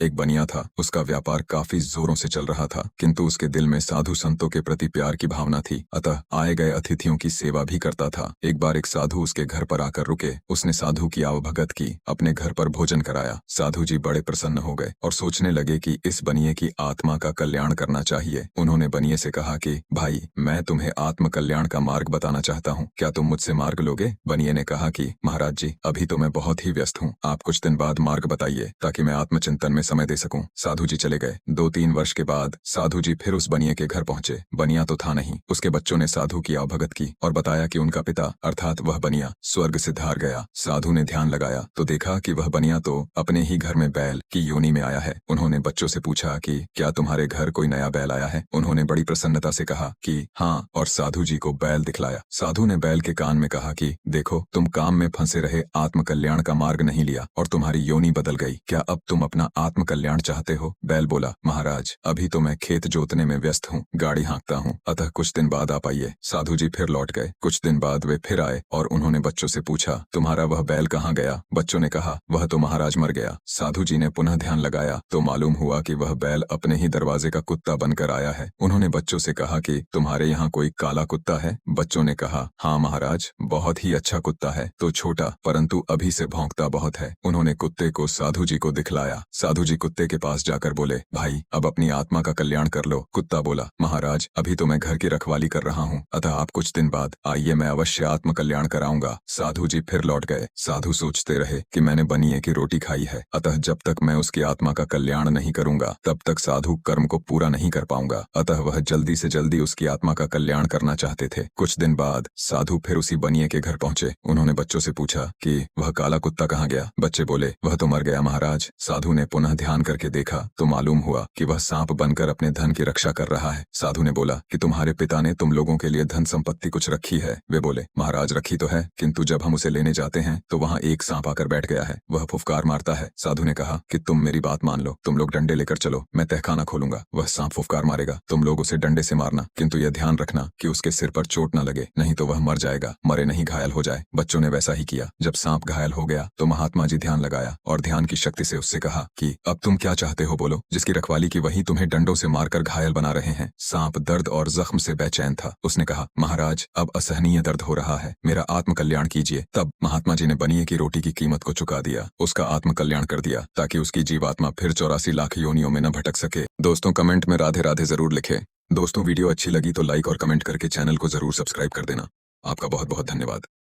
एक बनिया था। उसका व्यापार काफी जोरों से चल रहा था, किंतु उसके दिल में साधु संतों के प्रति प्यार की भावना थी, अतः आए गए अतिथियों की सेवा भी करता था। एक बार एक साधु उसके घर पर आकर रुके। उसने साधु की आवभगत की, अपने घर पर भोजन कराया। साधु जी बड़े प्रसन्न हो गए और सोचने लगे कि इस बनिए की आत्मा का कल्याण करना चाहिए। उन्होंने बनिए से कहा कि भाई, मैं तुम्हें आत्म कल्याण का मार्ग बताना चाहता हूँ, क्या तुम मुझसे मार्ग लोगे? बनिए ने कहा कि महाराज जी, अभी तो मैं बहुत ही व्यस्त हूँ, आप कुछ दिन बाद मार्ग बताइए ताकि मैं आत्मचिंतन में समय दे सकूं। साधु जी चले गए। 2-3 वर्ष के बाद साधु जी फिर उस बनिए के घर पहुंचे। बनिया तो था नहीं। उसके बच्चों ने साधु की आवभगत की और बताया कि उनका पिता अर्थात वह बनिया स्वर्ग से धार गया। साधु ने ध्यान लगाया तो देखा कि वह बनिया तो अपने ही घर में बैल की योनि में आया है। उन्होंने बच्चों से पूछा कि क्या तुम्हारे घर कोई नया बैल आया है? उन्होंने बड़ी प्रसन्नता से कहा कि हाँ, और साधु जी को बैल दिखलाया। साधु ने बैल के कान में कहा कि देखो, तुम काम में फंसे रहे आत्म कल्याण का मार्ग नहीं लिया और तुम्हारी योनि बदल गई। क्या अब तुम अपना आत्म कल्याण चाहते हो? बैल बोला, महाराज, अभी तो मैं खेत जोतने में व्यस्त हूँ, गाड़ी हाँकता हूँ, अतः कुछ दिन बाद आप आइए। साधु जी फिर लौट गए। कुछ दिन बाद वे फिर आए और उन्होंने बच्चों से पूछा, तुम्हारा वह बैल कहाँ गया? बच्चों ने कहा, वह तो महाराज मर गया। साधु जी ने पुनः ध्यान लगाया तो मालूम हुआ कि वह बैल अपने ही दरवाजे का कुत्ता बनकर आया है। उन्होंने बच्चों से कहा कि तुम्हारे यहाँ कोई काला कुत्ता है? बच्चों ने कहा, हाँ महाराज, बहुत ही अच्छा कुत्ता है, तो छोटा, परंतु अभी से भौंकता बहुत है। उन्होंने कुत्ते को साधु जी को दिखलाया। साधु जी कुत्ते के पास जाकर बोले, भाई, अब अपनी आत्मा का कल्याण कर लो। कुत्ता बोला, महाराज, अभी तो मैं घर की रखवाली कर रहा हूँ, अतः आप कुछ दिन बाद आइए, मैं अवश्य आत्म कल्याण कराऊंगा। साधु जी फिर लौट गए। साधु सोचते रहे कि मैंने बनिए की रोटी खाई है, अतः जब तक मैं उसकी आत्मा का कल्याण नहीं करूंगा तब तक साधु कर्म को पूरा नहीं कर पाऊंगा। अतः वह जल्दी से जल्दी उसकी आत्मा का कल्याण करना चाहते थे। कुछ दिन बाद साधु फिर उसी बनिए के घर पहुंचे। उन्होंने बच्चों से पूछा कि वह काला कुत्ता कहाँ गया? बच्चे बोले, वह तो मर गया महाराज। साधु ने पुनः ध्यान करके देखा तो मालूम हुआ कि वह सांप बनकर अपने धन की रक्षा कर रहा है। साधु ने बोला कि तुम्हारे पिता ने तुम लोगों के लिए धन संपत्ति कुछ रखी है? वे बोले, महाराज, रखी तो है, किंतु जब हम उसे लेने जाते हैं तो वहाँ एक सांप आकर बैठ गया है, वह फुफकार मारता है। साधु ने कहा कि तुम मेरी बात मान लो, तुम लोग डंडे लेकर चलो, मैं तहखाना खोलूंगा, वह सांप फुफकार मारेगा, तुम लोग उसे डंडे से मारना, किंतु यह ध्यान रखना कि उसके सिर पर चोट न लगे, नहीं तो वह मर जाएगा, मरे नहीं घायल हो जाए। बच्चों ने वैसा ही किया। जब सांप घायल हो गया तो महात्मा जी ध्यान लगाया और ध्यान की शक्ति से उससे कहा कि अब तुम क्या चाहते हो, बोलो, जिसकी रखवाली की वही तुम्हें डंडों से मारकर घायल बना रहे हैं। सांप दर्द और जख्म से बेचैन था। उसने कहा, महाराज, अब असहनीय दर्द हो रहा है, मेरा आत्म कल्याण कीजिए। तब महात्मा जी ने बनिए की रोटी की कीमत को चुका दिया, उसका आत्म कल्याण कर दिया, ताकि उसकी जीवात्मा फिर 84 लाख योनियों में न भटक सके। दोस्तों, कमेंट में राधे राधे जरूर लिखें। दोस्तों, वीडियो अच्छी लगी तो लाइक और कमेंट करके चैनल को जरूर सब्सक्राइब कर देना। आपका बहुत बहुत धन्यवाद।